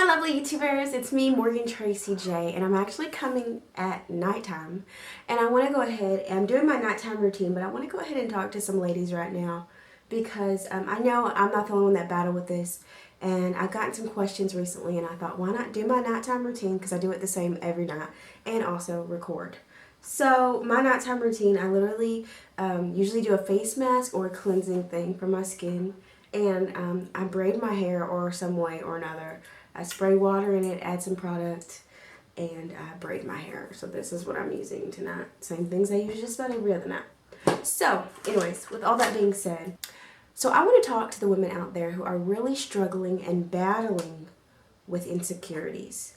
lovely YouTubers, it's me, Morgan Tracy J, and I'm actually coming at nighttime. And I want to go ahead, and I'm doing my nighttime routine, but I want to go ahead and talk to some ladies right now because I know I'm not the only one that battle with this. And I've gotten some questions recently, and I thought, why not do my nighttime routine, because I do it the same every night, and also record. So my nighttime routine, I literally usually do a face mask or a cleansing thing for my skin, and I braid my hair or some way or another. I spray water in it, add some product, and I braid my hair. So this is what I'm using tonight. Same things I use just about every other night. So anyways, with all that being said, so I want to talk to the women out there who are really struggling and battling with insecurities.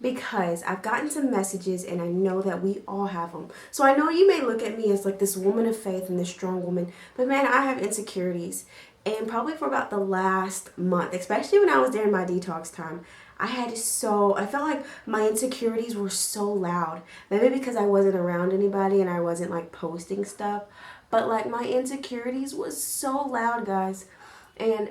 Because I've gotten some messages and I know that we all have them. So I know you may look at me as like this woman of faith and this strong woman, but man, I have insecurities. And probably for about the last month, especially when I was during my detox time, I felt like my insecurities were so loud. Maybe because I wasn't around anybody and I wasn't like posting stuff, but like my insecurities was so loud, guys. And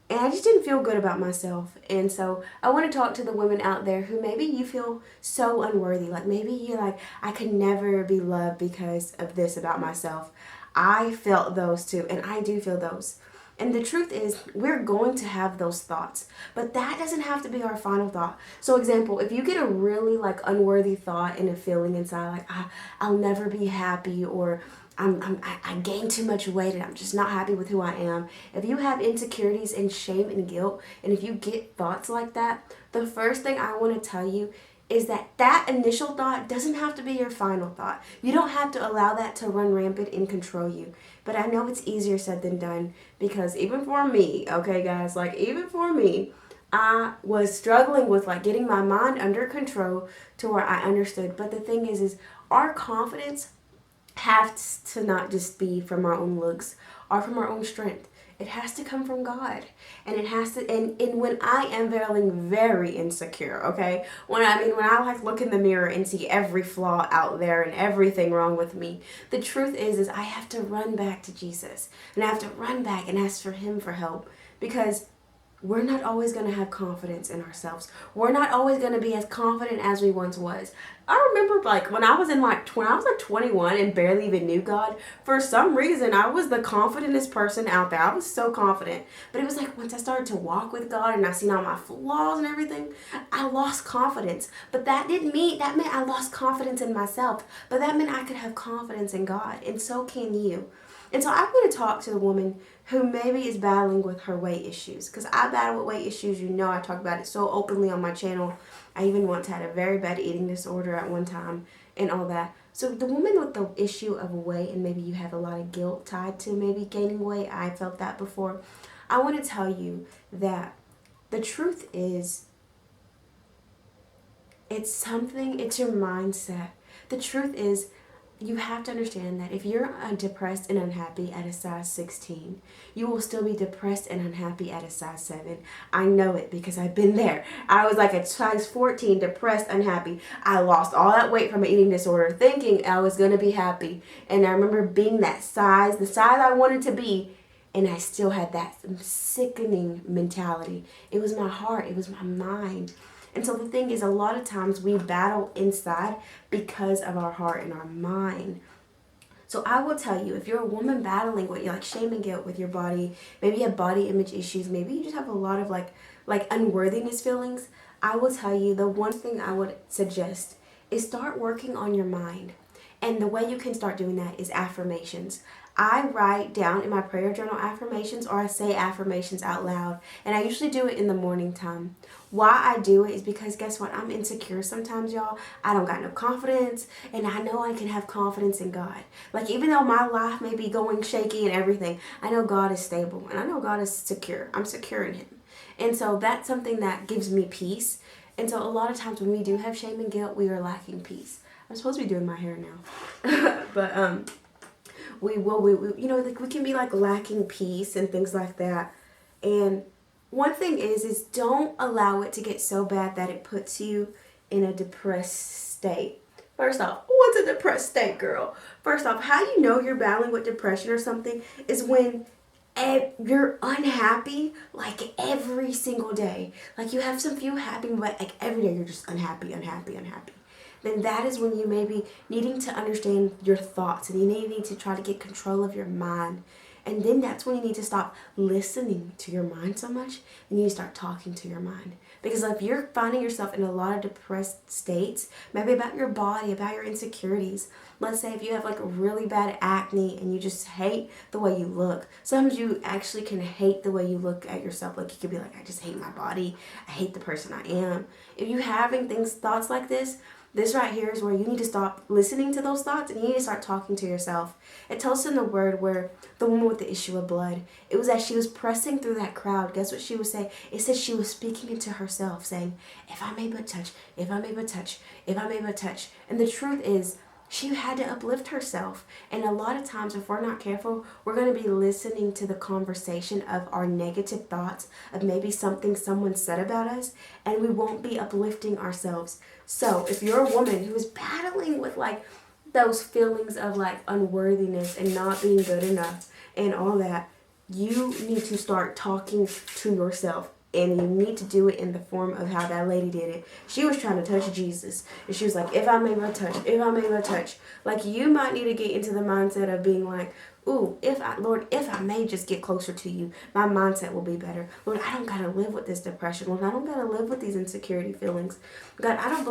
I just didn't feel good about myself. And so I want to talk to the women out there who maybe you feel so unworthy. Like maybe you're like, I could never be loved because of this about myself. I felt those too, and I do feel those. And the truth is, we're going to have those thoughts, but that doesn't have to be our final thought. So example, if you get a really like unworthy thought and a feeling inside, like I'll never be happy, or I gained too much weight and I'm just not happy with who I am. If you have insecurities and shame and guilt, and if you get thoughts like that, the first thing I want to tell you is that initial thought doesn't have to be your final thought. You don't have to allow that to run rampant and control you. But I know it's easier said than done, because even for me, okay guys, like even for me, I was struggling with like getting my mind under control to where I understood. But the thing is our confidence has to not just be from our own looks or from our own strength. It has to come from God. And it has to, and when I am feeling very insecure, okay? When I like look in the mirror and see every flaw out there and everything wrong with me, the truth is I have to run back to Jesus. And I have to run back and ask for Him for help, because we're not always going to have confidence in ourselves. We're not always going to be as confident as we once was. I remember like when I was like 21 and barely even knew God, for some reason I was the confidentest person out there. I was so confident. But it was like once I started to walk with God and I seen all my flaws and everything, I lost confidence. But that meant I lost confidence in myself. But that meant I could have confidence in God. And so can you. And so I'm going to talk to the woman who maybe is battling with her weight issues. Because I battle with weight issues. You know, I talk about it so openly on my channel. I even once had a very bad eating disorder at one time and all that. So the woman with the issue of weight, and maybe you have a lot of guilt tied to maybe gaining weight. I felt that before. I want to tell you that the truth is, it's your mindset. The truth is, you have to understand that if you're depressed and unhappy at a size 16, you will still be depressed and unhappy at a size 7. I know it because I've been there. I was like a size 14, depressed, unhappy. I lost all that weight from an eating disorder thinking I was going to be happy. And I remember being that size, the size I wanted to be, and I still had that sickening mentality. It was my heart. It was my mind. And so the thing is, a lot of times we battle inside because of our heart and our mind. So I will tell you, if you're a woman battling with like shame and guilt with your body, maybe you have body image issues, maybe you just have a lot of like unworthiness feelings, I will tell you the one thing I would suggest is start working on your mind. And the way you can start doing that is affirmations. I write down in my prayer journal affirmations, or I say affirmations out loud. And I usually do it in the morning time. Why I do it is because guess what? I'm insecure sometimes, y'all. I don't got no confidence. And I know I can have confidence in God. Like even though my life may be going shaky and everything, I know God is stable. And I know God is secure. I'm secure in Him. And so that's something that gives me peace. And so a lot of times when we do have shame and guilt, we are lacking peace. I'm supposed to be doing my hair now. But we you know, like we can be like lacking peace and things like that. And one thing is don't allow it to get so bad that it puts you in a depressed state. First off, what's a depressed state, girl? First off, how you know you're battling with depression or something is when you're unhappy like every single day. Like you have some few happy, but like every day you're just unhappy, unhappy, unhappy. Then that is when you may be needing to understand your thoughts and you need to try to get control of your mind. And then that's when you need to stop listening to your mind so much and you need to start talking to your mind. Because if you're finding yourself in a lot of depressed states, maybe about your body, about your insecurities, let's say if you have like really bad acne and you just hate the way you look, sometimes you actually can hate the way you look at yourself. Like you could be like, I just hate my body. I hate the person I am. If you're having thoughts like this right here is where you need to stop listening to those thoughts and you need to start talking to yourself. It tells us in the word where the woman with the issue of blood, it was as she was pressing through that crowd, guess what she was saying? It says she was speaking into herself, saying, if I may but touch, if I may but touch, if I may but touch. And the truth is, she had to uplift herself. And a lot of times, if we're not careful, we're going to be listening to the conversation of our negative thoughts, of maybe something someone said about us, and we won't be uplifting ourselves. So if you're a woman who is battling with like those feelings of like unworthiness and not being good enough and all that, you need to start talking to yourself. And you need to do it in the form of how that lady did it. She was trying to touch Jesus. And she was like, if I may but touch, if I may but touch. Like you might need to get into the mindset of being like, ooh, Lord, if I may just get closer to you, my mindset will be better. Lord, I don't got to live with this depression. Lord, I don't got to live with these insecurity feelings. God, I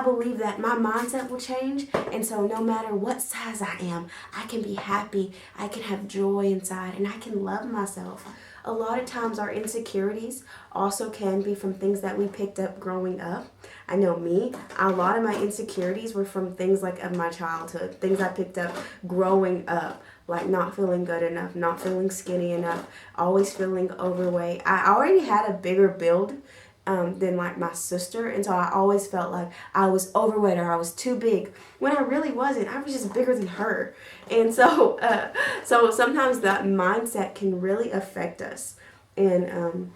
believe that my mindset will change. And so no matter what size I am, I can be happy. I can have joy inside and I can love myself. A lot of times our insecurities also can be from things that we picked up growing up. I know me, a lot of my insecurities were from things like of my childhood, things I picked up growing up, like not feeling good enough, not feeling skinny enough, always feeling overweight. I already had a bigger build than like my sister, and so I always felt like I was overweight or I was too big when I really wasn't. I was just bigger than her. And so so sometimes that mindset can really affect us. And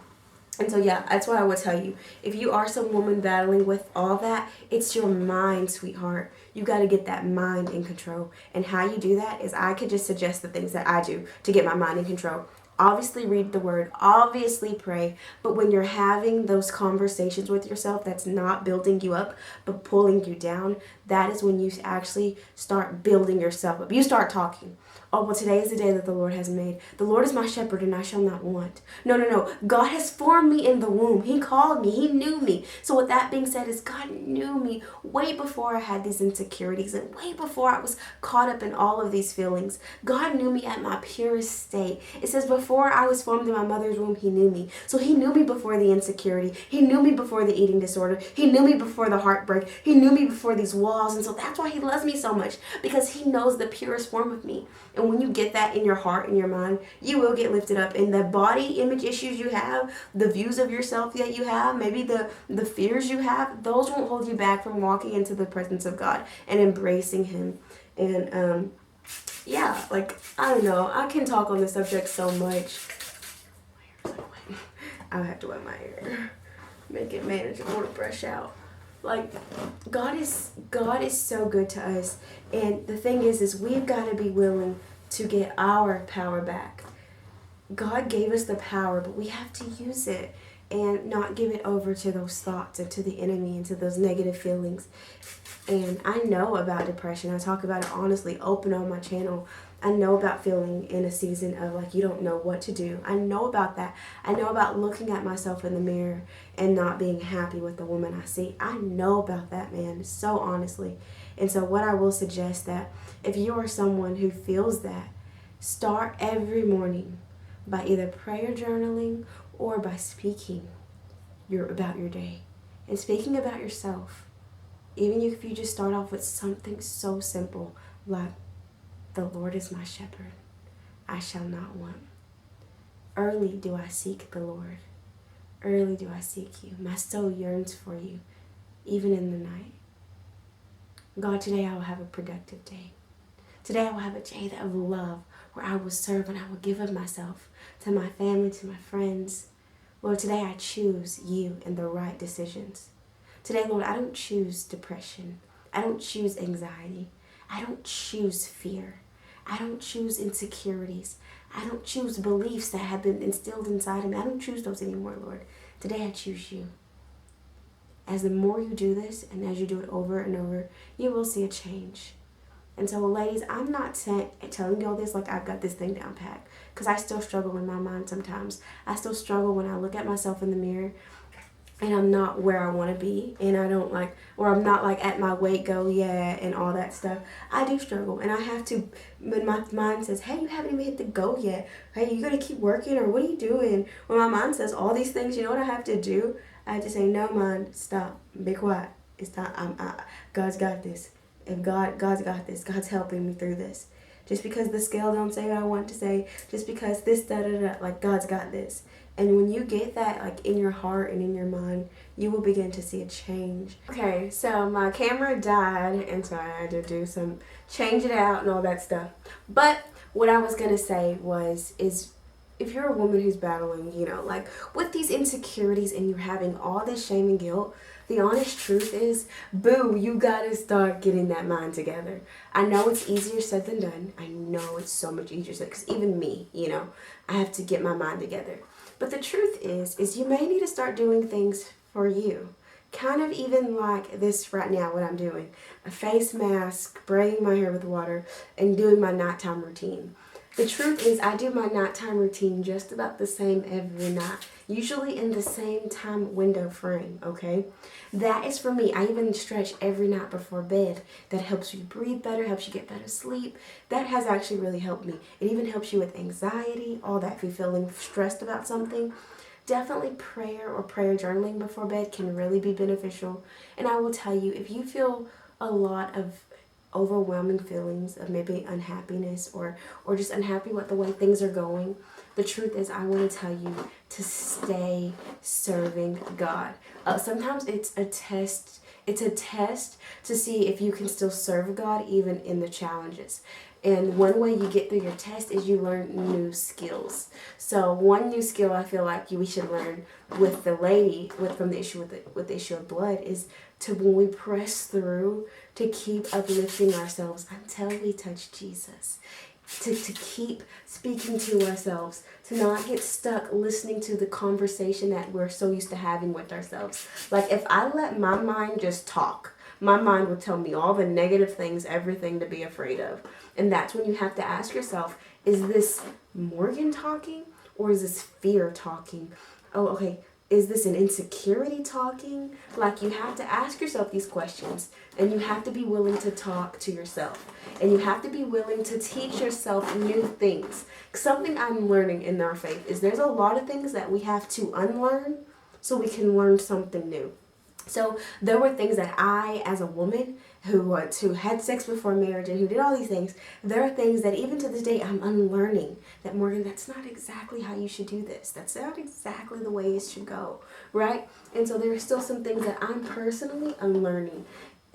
so yeah, that's what I would tell you. If you are some woman battling with all that, it's your mind, sweetheart. You got to get that mind in control. And how you do that is I could just suggest the things that I do to get my mind in control. Obviously read the word, obviously pray, but when you're having those conversations with yourself that's not building you up but pulling you down, that is when you actually start building yourself up. You start talking. Oh, well, today is the day that the Lord has made. The Lord is my shepherd and I shall not want. No. God has formed me in the womb. He called me. He knew me. So with that being said, is God knew me way before I had these insecurities and way before I was caught up in all of these feelings. God knew me at my purest state. It says before I was formed in my mother's womb, He knew me. So He knew me before the insecurity. He knew me before the eating disorder. He knew me before the heartbreak. He knew me before these walls. And so that's why He loves me so much, because He knows the purest form of me. And when you get that in your heart and your mind, you will get lifted up. And the body image issues you have, the views of yourself that you have, maybe the fears you have, those won't hold you back from walking into the presence of God and embracing Him. And yeah, like, I don't know. I can talk on this subject so much. I have to wet my hair. Make it manageable to brush out. Like, God is so good to us. And the thing is we've got to be willing to get our power back. God gave us the power, but we have to use it and not give it over to those thoughts and to the enemy and to those negative feelings. And I know about depression. I talk about it honestly, open on my channel. I know about feeling in a season of like you don't know what to do. I know about that. I know about looking at myself in the mirror and not being happy with the woman I see. I know about that, man, so honestly. And so what I will suggest that if you are someone who feels that, start every morning by either prayer journaling or by speaking about your day and speaking about yourself. Even if you just start off with something so simple like, the Lord is my shepherd, I shall not want. Early do I seek the Lord. Early do I seek you. My soul yearns for you, even in the night. God, today I will have a productive day. Today I will have a day of love where I will serve and I will give of myself to my family, to my friends. Lord, today I choose you and the right decisions. Today, Lord, I don't choose depression. I don't choose anxiety. I don't choose fear. I don't choose insecurities. I don't choose beliefs that have been instilled inside of me. I don't choose those anymore, Lord. Today I choose you. As the more you do this, and as you do it over and over, you will see a change. And so, ladies, I'm not telling you all this like I've got this thing down pat, because I still struggle in my mind sometimes. I still struggle when I look at myself in the mirror and I'm not where I want to be, and I don't like, or I'm not like at my weight goal yet and all that stuff. I do struggle, and I have to, when my mind says, hey, you haven't even hit the goal yet. Hey, you got to keep working, or what are you doing? When my mind says all these things, you know what I have to do? I have to say, no, mind, stop, be quiet. It's not, God's got this. If God's got this. God's helping me through this. Just because the scale don't say what I want to say, just because this, like God's got this. And when you get that like in your heart and in your mind, you will begin to see a change. Okay, so my camera died, and so I had to change it out and all that stuff. But what I was gonna say is if you're a woman who's battling, like with these insecurities and you're having all this shame and guilt, the honest truth is, boo, you gotta start getting that mind together. I know it's easier said than done. I know it's so much easier said, because even me, I have to get my mind together. But the truth is you may need to start doing things for you. Kind of even like this right now, what I'm doing. A face mask, braiding my hair with water, and doing my nighttime routine. The truth is I do my nighttime routine just about the same every night. Usually in the same time window frame, okay? That is for me. I even stretch every night before bed. That helps you breathe better, helps you get better sleep. That has actually really helped me. It even helps you with anxiety, all that. If you're feeling stressed about something, definitely prayer or prayer journaling before bed can really be beneficial. And I will tell you, if you feel a lot of overwhelming feelings of maybe unhappiness or just unhappy with the way things are going, the truth is I want to tell you to stay serving God. Sometimes it's a test to see if you can still serve God even in the challenges. And one way you get through your test is you learn new skills. So one new skill I feel like we should learn with the lady from the issue with the issue of blood is to, when we press through, to keep uplifting ourselves until we touch Jesus. To keep speaking to ourselves, to not get stuck listening to the conversation that we're so used to having with ourselves. Like if I let my mind just talk, my mind would tell me all the negative things, everything to be afraid of. And that's when you have to ask yourself, is this Morgan talking or is this fear talking? Oh, okay. Is this an insecurity talking? Like you have to ask yourself these questions, and you have to be willing to talk to yourself, and you have to be willing to teach yourself new things. Something I'm learning in our faith is there's a lot of things that we have to unlearn so we can learn something new. So there were things that I, as a woman who had sex before marriage and who did all these things, there are things that even to this day I'm unlearning. That, Morgan, that's not exactly how you should do this. That's not exactly the way it should go, right? And so there are still some things that I'm personally unlearning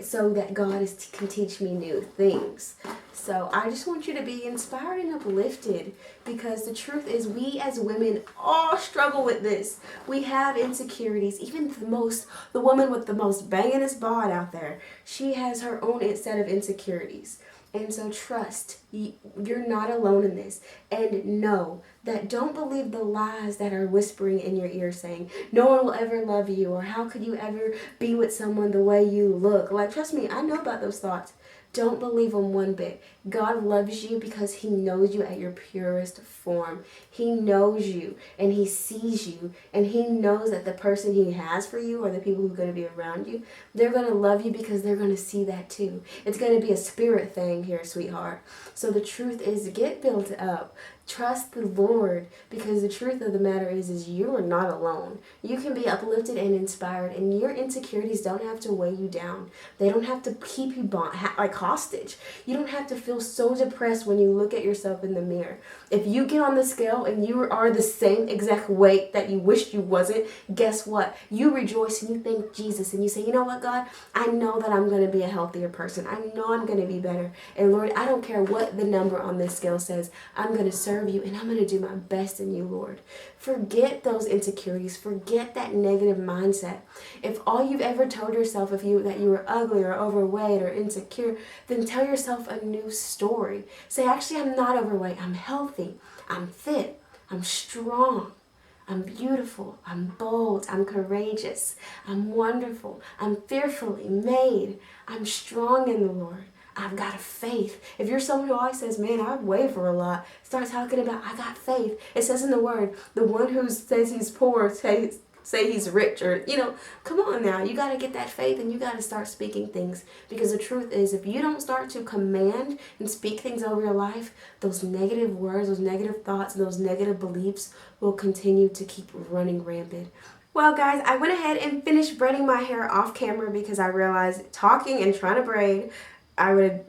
so that God can teach me new things. So I just want you to be inspired and uplifted, because the truth is we as women all struggle with this. We have insecurities. Even the woman with the most bangingest bod out there, she has her own set of insecurities. And so trust, you're not alone in this. And know that don't believe the lies that are whispering in your ear saying, no one will ever love you, or how could you ever be with someone the way you look? Like, trust me, I know about those thoughts. Don't believe them one bit. God loves you because he knows you at your purest form. He knows you and he sees you, and he knows that the person he has for you or the people who are going to be around you, they're going to love you because they're going to see that too. It's going to be a spirit thing here, sweetheart. So the truth is, get built up. Trust the Lord, because the truth of the matter is you are not alone. You can be uplifted and inspired, and your insecurities don't have to weigh you down. They don't have to keep you like hostage. You don't have to feel so depressed when you look at yourself in the mirror. If you get on the scale and you are the same exact weight that you wished you wasn't, guess what? You rejoice and you thank Jesus and you say, you know what, God? I know that I'm going to be a healthier person. I know I'm going to be better. And Lord, I don't care what the number on this scale says. I'm going to serve you, and I'm going to do my best in you, Lord. Forget those insecurities. Forget that negative mindset. If all you've ever told yourself that you were ugly or overweight or insecure, then tell yourself a new story. Say, actually, I'm not overweight. I'm healthy. I'm fit. I'm strong. I'm beautiful. I'm bold. I'm courageous. I'm wonderful. I'm fearfully made. I'm strong in the Lord. I've got a faith. If you're someone who always says, man, I waver a lot, start talking about, I got faith. It says in the Word, the one who says he's poor, say he's rich, or, come on now. You got to get that faith, and you got to start speaking things, because the truth is, if you don't start to command and speak things over your life, those negative words, those negative thoughts, and those negative beliefs will continue to keep running rampant. Well, guys, I went ahead and finished braiding my hair off camera because I realized talking and trying to braid,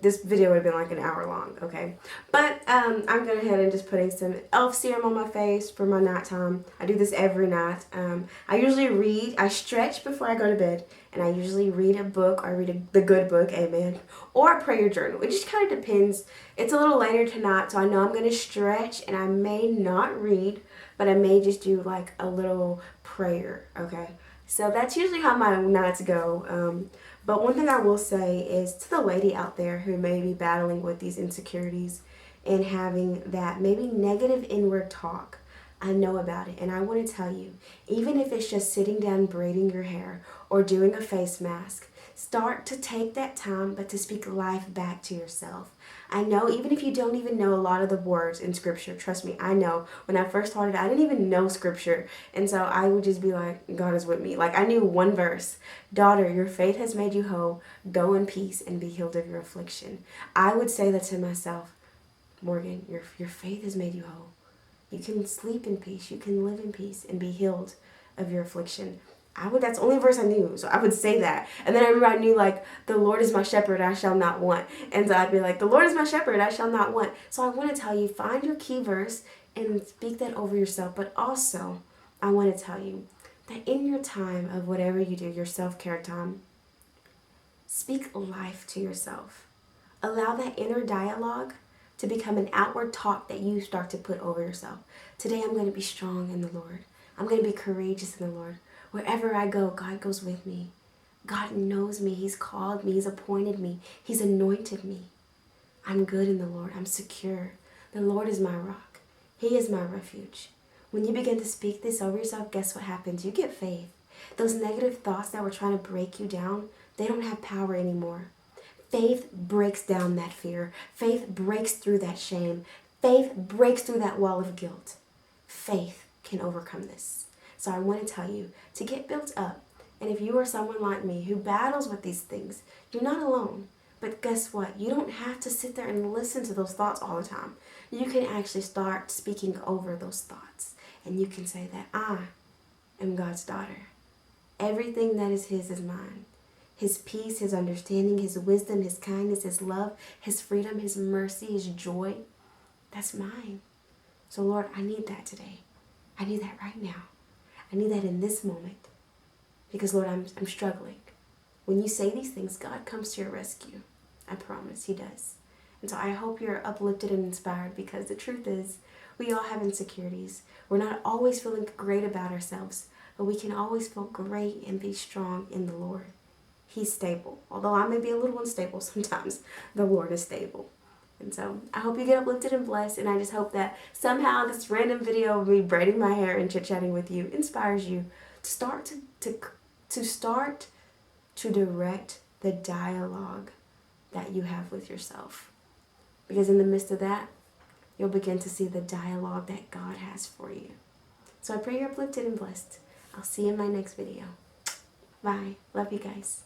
this video would have been like an hour long, okay? But I'm going ahead and just putting some elf serum on my face for my nighttime. I do this every night. I usually I stretch before I go to bed, and I usually read a book, or read the good book, amen, or a prayer journal. It just kind of depends. It's a little later tonight, so I know I'm going to stretch, and I may not read, but I may just do like a little prayer, okay? So that's usually how my nights go. But one thing I will say is to the lady out there who may be battling with these insecurities and having that maybe negative inward talk, I know about it, and I want to tell you, even if it's just sitting down braiding your hair or doing a face mask, start to take that time, but to speak life back to yourself. I know, even if you don't even know a lot of the words in Scripture, trust me, I know. When I first started, I didn't even know Scripture, and so I would just be like, God is with me. Like, I knew one verse, daughter, your faith has made you whole. Go in peace and be healed of your affliction. I would say that to myself, Morgan, your faith has made you whole. You can sleep in peace. You can live in peace and be healed of your affliction. That's the only verse I knew, so I would say that. And then I remember I knew, like, the Lord is my shepherd, I shall not want. And so I'd be like, the Lord is my shepherd, I shall not want. So I want to tell you, find your key verse and speak that over yourself. But also, I want to tell you that in your time of whatever you do, your self-care time, speak life to yourself. Allow that inner dialogue to become an outward talk that you start to put over yourself. Today I'm going to be strong in the Lord. I'm going to be courageous in the Lord. Wherever I go, God goes with me. God knows me. He's called me. He's appointed me. He's anointed me. I'm good in the Lord. I'm secure. The Lord is my rock. He is my refuge. When you begin to speak this over yourself, guess what happens? You get faith. Those negative thoughts that were trying to break you down, they don't have power anymore. Faith breaks down that fear. Faith breaks through that shame. Faith breaks through that wall of guilt. Faith can overcome this. So I want to tell you to get built up. And if you are someone like me who battles with these things, you're not alone. But guess what? You don't have to sit there and listen to those thoughts all the time. You can actually start speaking over those thoughts. And you can say that I am God's daughter. Everything that is His is mine. His peace, His understanding, His wisdom, His kindness, His love, His freedom, His mercy, His joy, that's mine. So Lord, I need that today. I need that right now. I need that in this moment. Because Lord, I'm struggling. When you say these things, God comes to your rescue. I promise He does. And so I hope you're uplifted and inspired, because the truth is, we all have insecurities. We're not always feeling great about ourselves, but we can always feel great and be strong in the Lord. He's stable. Although I may be a little unstable sometimes, the Lord is stable. And so I hope you get uplifted and blessed, and I just hope that somehow this random video of me braiding my hair and chit-chatting with you inspires you to start to direct the dialogue that you have with yourself. Because in the midst of that, you'll begin to see the dialogue that God has for you. So I pray you're uplifted and blessed. I'll see you in my next video. Bye. Love you guys.